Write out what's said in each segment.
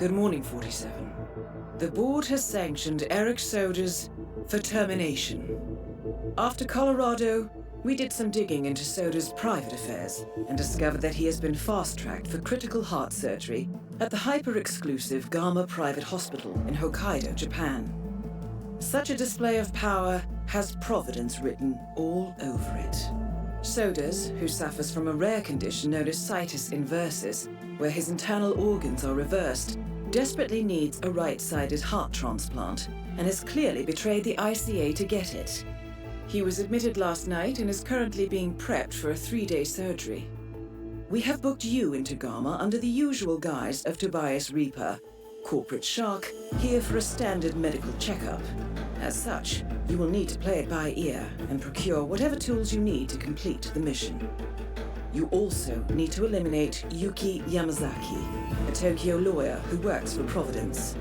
Good morning, 47. The board has sanctioned Eric Soda's for termination. After Colorado, we did some digging into Soda's private affairs and discovered that he has been fast-tracked for critical heart surgery at the hyper-exclusive GAMA private hospital in Hokkaido, Japan. Such a display of power has Providence written all over it. Sodas, who suffers from a rare condition known as Situs Inversus, where his internal organs are reversed, desperately needs a right-sided heart transplant and has clearly betrayed the ICA to get it. He was admitted last night and is currently being prepped for a 3-day surgery. We have booked you into GAMA under the usual guise of Tobias Reaper, corporate shark, here for a standard medical checkup. As such, you will need to play it by ear and procure whatever tools you need to complete the mission. You also need to eliminate Yuki Yamazaki, a Tokyo lawyer who works for Providence.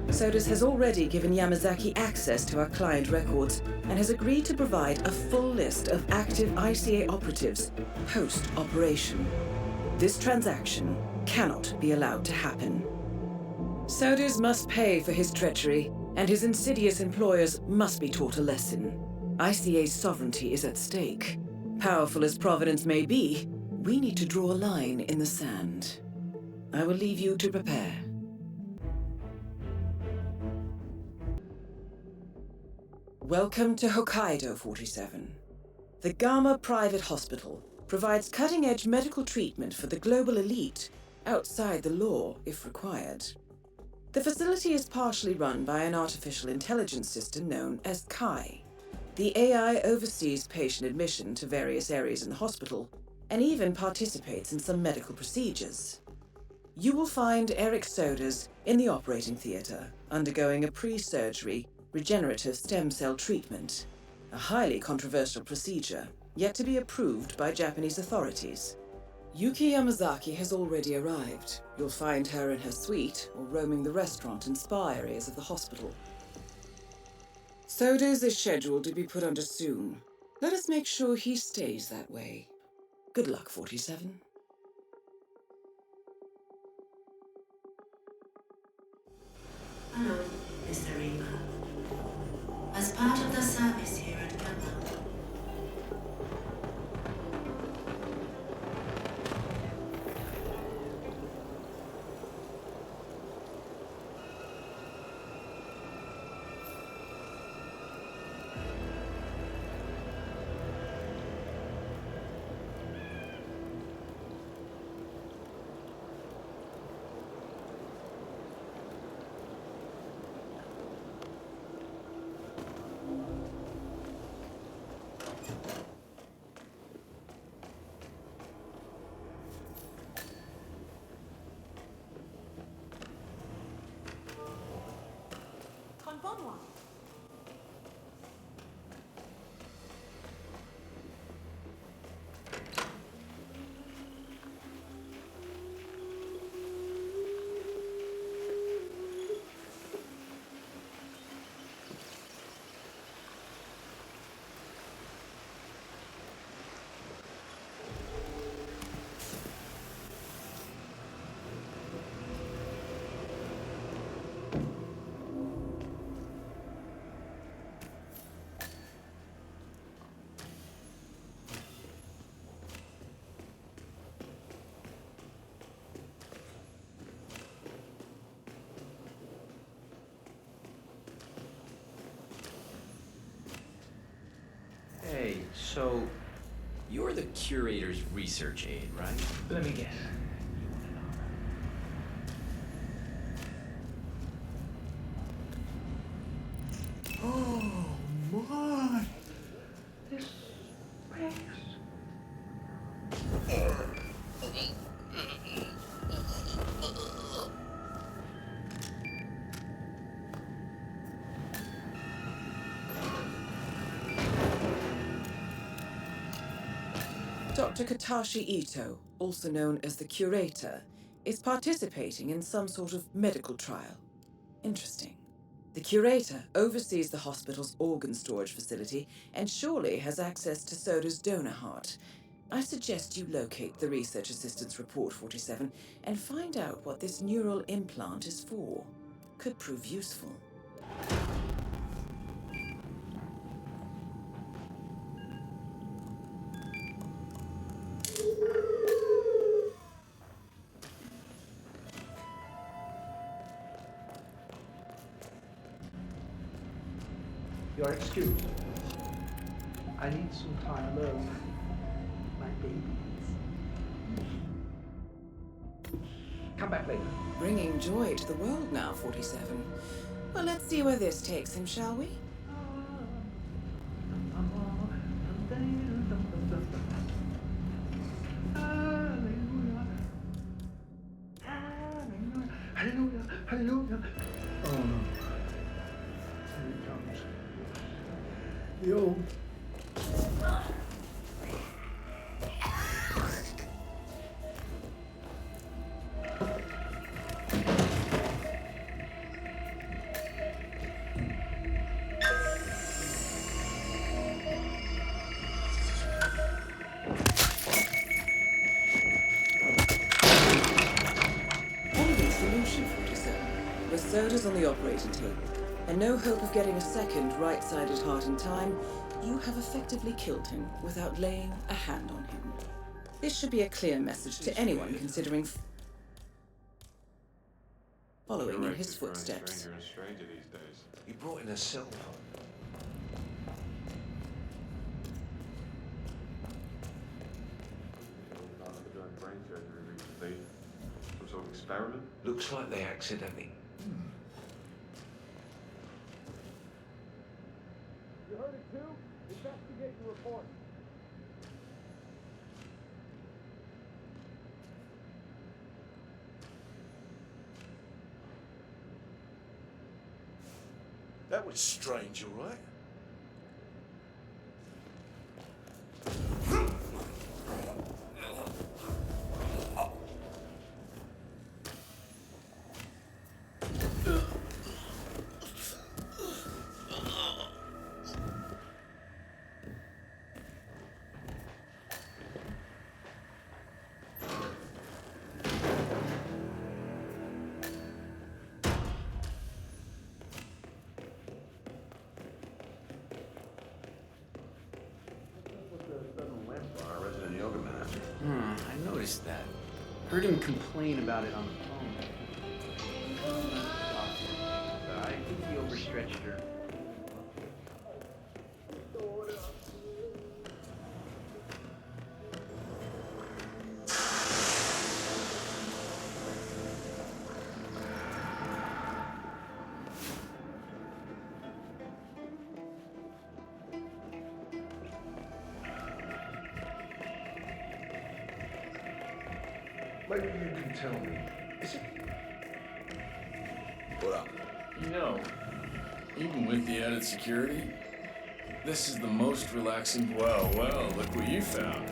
Sodas has already given Yamazaki access to our client records and has agreed to provide a full list of active ICA operatives post-operation. This transaction cannot be allowed to happen. Sodas must pay for his treachery, and his insidious employers must be taught a lesson. ICA's sovereignty is at stake. Powerful as Providence may be, we need to draw a line in the sand. I will leave you to prepare. Welcome to Hokkaido, 47. The GAMA private hospital provides cutting-edge medical treatment for the global elite, outside the law if required. The facility is partially run by an artificial intelligence system known as Kai. The AI oversees patient admission to various areas in the hospital and even participates in some medical procedures. You will find Eric Sodas in the operating theater, undergoing a pre-surgery regenerative stem cell treatment, a highly controversial procedure yet to be approved by Japanese authorities. Yuki Yamazaki has already arrived. You'll find her in her suite or roaming the restaurant and spa areas of the hospital. Sodas is scheduled to be put under soon. Let us make sure he stays that way. Good luck, 47. Hello, Mr. Reaper. As part of the service here at GAMA, Hey, so you're the curator's research aide, right? Let me guess. Oh my! This place. Dr. Katashi Ito, also known as the Curator, is participating in some sort of medical trial. Interesting. The Curator oversees the hospital's organ storage facility and surely has access to Soda's donor heart. I suggest you locate the Research Assistant's Report 47 and find out what this neural implant is for. Could prove useful. Your excuse. I need some time alone. My babies. Come back later. Bringing joy to the world now, 47. Well, let's see where this takes him, shall we? Hallelujah, hallelujah. Oh no. Here it comes. The old. Only solution, 47. With sodas on the operating table, and no hope of getting a second right-sided heart in time, you have effectively killed him without laying a hand on him. This should be a clear message to anyone considering following in his footsteps. Stranger and stranger these days. He brought in a cell phone. Undergoing brain surgery recently. Some sort of experiment. Looks like they accidentally. You heard it too? Investigate and report. That was strange, all right? Our resident yoga master. I noticed that. Heard him complain about it on the phone. I think he overstretched her. Maybe you can tell me. Is it? What up? You know, even with the added security, this is the most relaxing. Well, look what you found.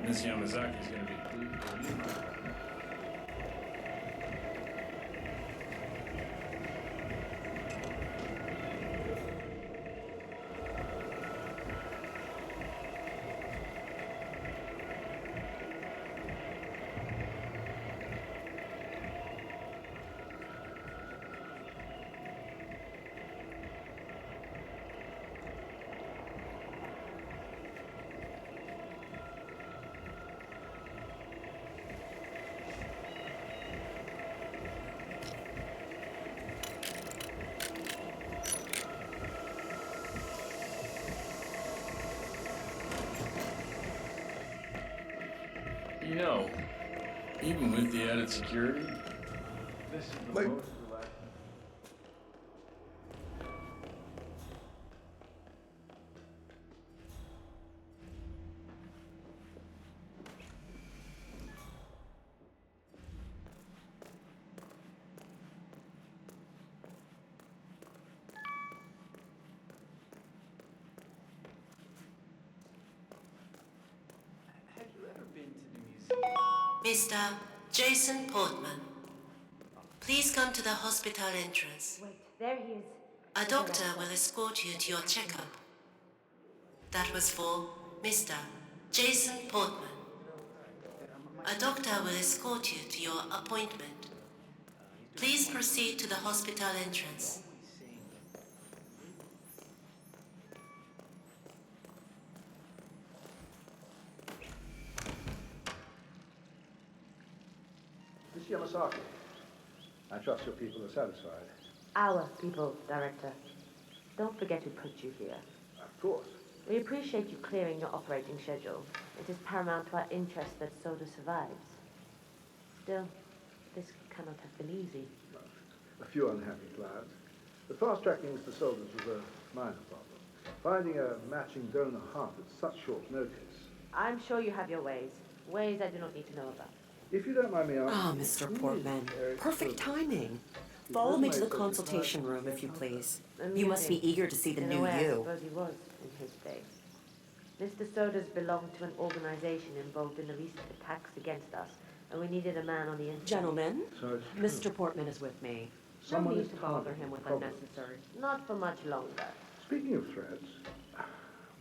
Ms. Yamazaki's gonna be pleased with you. You know, even with the added security, this is the Wait. most relaxing. Have you ever been to the museum? Mr. Jason Portman, please come to the hospital entrance. Wait, there he is. A doctor will escort you to your checkup. That was for Mr. Jason Portman. A doctor will escort you to your appointment. Please proceed to the hospital entrance. Miss Yamasaki, I trust your people are satisfied. Our people, Director. Don't forget who put you here. Of course. We appreciate you clearing your operating schedule. It is paramount to our interest that Soda survives. Still, this cannot have been easy. A few unhappy clients. The fast-tracking Mr. Soldiers was a minor problem. Finding a matching donor heart at such short notice. I'm sure you have your ways. Ways I do not need to know about. If you don't mind me asking... Ah, Mr. Portman. Perfect timing. Follow me to the consultation room, if you please. You must be eager to see the new I you. suppose he was in his day. Mr. Sodas belonged to an organization involved in the recent attacks against us, and we needed a man on the inside. Gentlemen, So it's true. Mr. Portman is with me. Someone no is need to targeting bother him with problems. unnecessary. Not for much longer. Speaking of threats,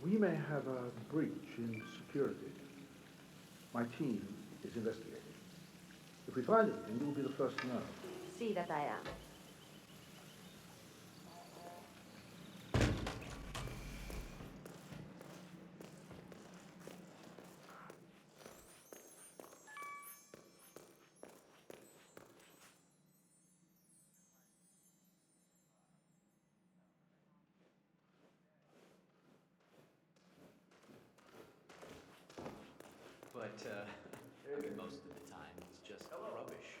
we may have a breach in security. My team is investigating. If we find anything, you will be the first to know. See that I am. But, I mean, most of the time, it's just rubbish.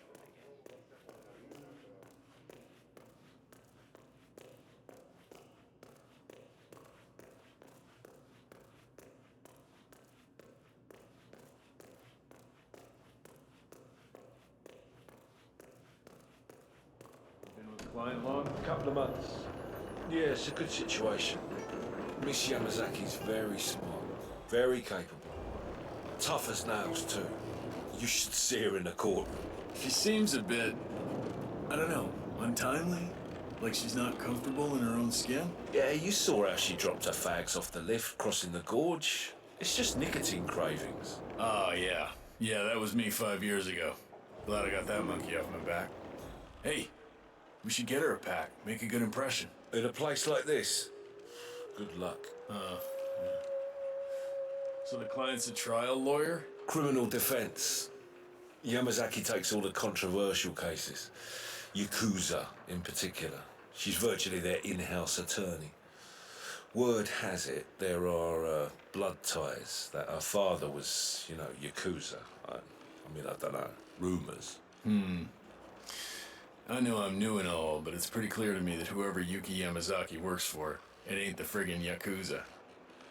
Been with the client long? Couple of months. Yeah, it's a good situation. Miss Yamazaki's very smart, very capable. Tough as nails, too. You should see her in the courtroom. She seems a bit, I don't know, untimely? Like she's not comfortable in her own skin? Yeah, you saw how she dropped her fags off the lift crossing the gorge. It's just nicotine cravings. Oh, yeah. Yeah, that was me 5 years ago. Glad I got that monkey off my back. Hey, we should get her a pack. Make a good impression. In a place like this, good luck. So the client's a trial lawyer? Criminal defense. Yamazaki takes all the controversial cases. Yakuza, in particular. She's virtually their in-house attorney. Word has it there are blood ties, that her father was, Yakuza. I mean, I don't know. Rumors. I know I'm new and all, but it's pretty clear to me that whoever Yuki Yamazaki works for, it ain't the friggin' Yakuza.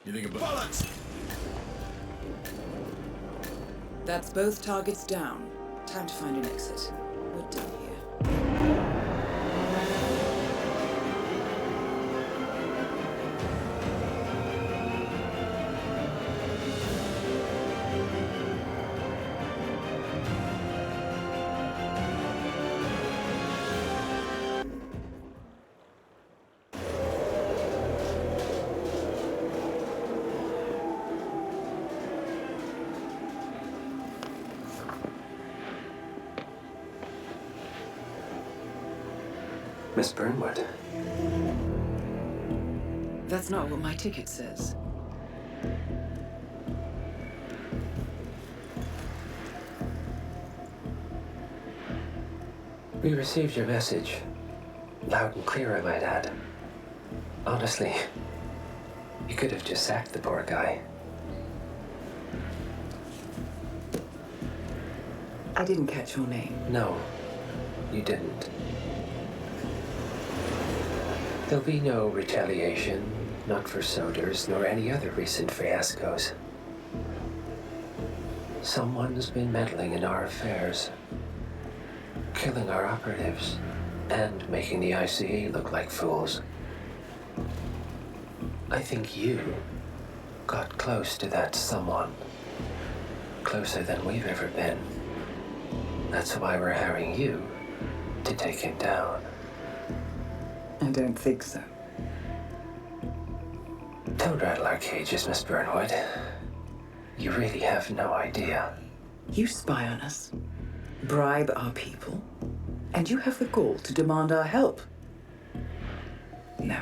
You think about... Bollocks! That's both targets down. Time to find an exit. We're done here. Miss Burnwood. That's not what my ticket says. We received your message. Loud and clear, I might add. Honestly, you could have just sacked the poor guy. I didn't catch your name. No, you didn't. There'll be no retaliation, not for Soders, nor any other recent fiascos. Someone's been meddling in our affairs, killing our operatives, and making the ICE look like fools. I think you got close to that someone. Closer than we've ever been. That's why we're hiring you to take him down. I don't think so. Don't rattle our cages, Miss Burnwood. You really have no idea. You spy on us, bribe our people, and you have the gall to demand our help. No.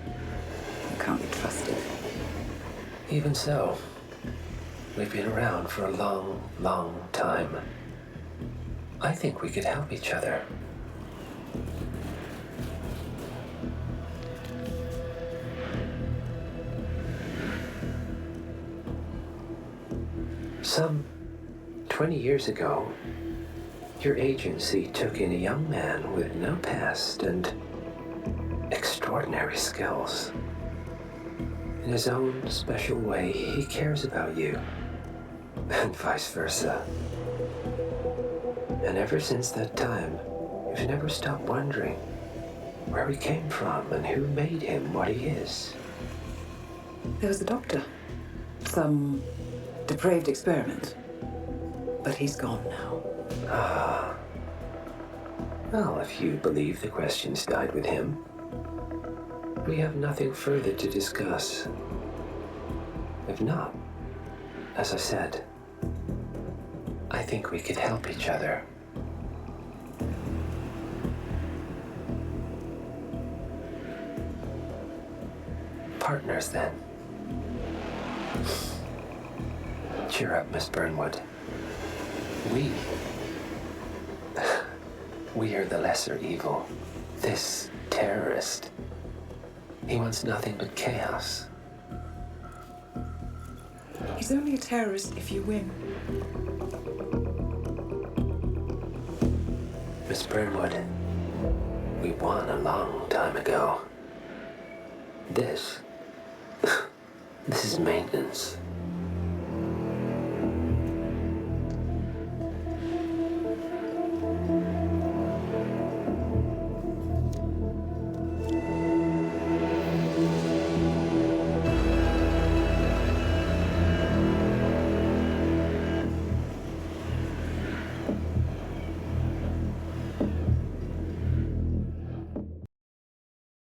You can't be trusted. Even so, we've been around for a long, long time. I think we could help each other. Some 20 years ago, your agency took in a young man with no past and extraordinary skills. In his own special way, he cares about you, and vice versa. And ever since that time, you've never stopped wondering where he came from and who made him what he is. There was a doctor. Some depraved experiment. But he's gone now. Ah. Well, if you believe the questions died with him, we have nothing further to discuss. If not, as I said, I think we could help each other. Partners, then. Cheer up, Miss Burnwood. We are the lesser evil. This terrorist, he wants nothing but chaos. He's only a terrorist if you win. Miss Burnwood, we won a long time ago. This is maintenance.